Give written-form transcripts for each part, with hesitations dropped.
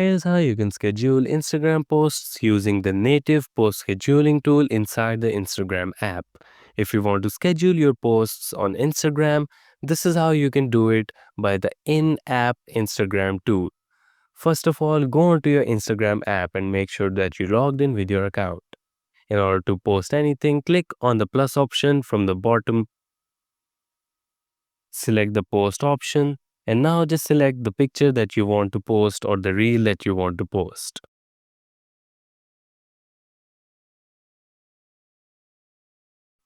Here's how you can schedule Instagram posts using the native post scheduling tool inside the Instagram app. If you want to schedule your posts on Instagram, this is how you can do it by the in-app Instagram tool. First of all, go onto your Instagram app and make sure that you logged in with your account. In order to post anything, click on the plus option from the bottom, select the post option, and now just select the picture that you want to post or the reel that you want to post.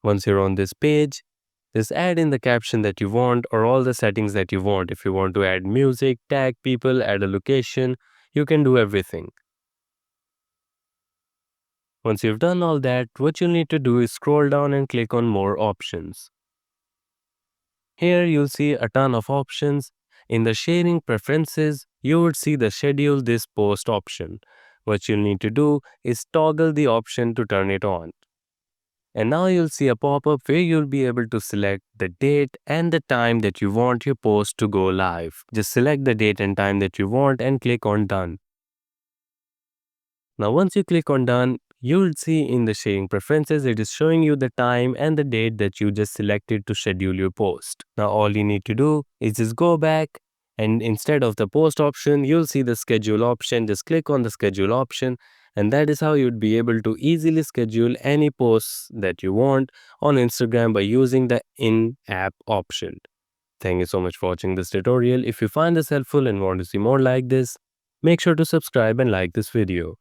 Once you're on this page, just add in the caption that you want or all the settings that you want. If you want to add music, tag people, add a location, you can do everything. Once you've done all that, what you'll need to do is scroll down and click on more options. Here you'll see a ton of options. In the sharing preferences, you would see the schedule this post option. What you'll need to do is toggle the option to turn it on. And now you'll see a pop-up where you'll be able to select the date and the time that you want your post to go live. Just select the date and time that you want and click on done. Now once you click on done, you'll see in the sharing preferences it is showing you the time and the date that you just selected to schedule your post. Now all you need to do is just go back and instead of the post option, you'll see the schedule option. Just click on the schedule option and that is how you'd be able to easily schedule any posts that you want on Instagram by using the in-app option. Thank you so much for watching this tutorial. If you find this helpful and want to see more like this, make sure to subscribe and like this video.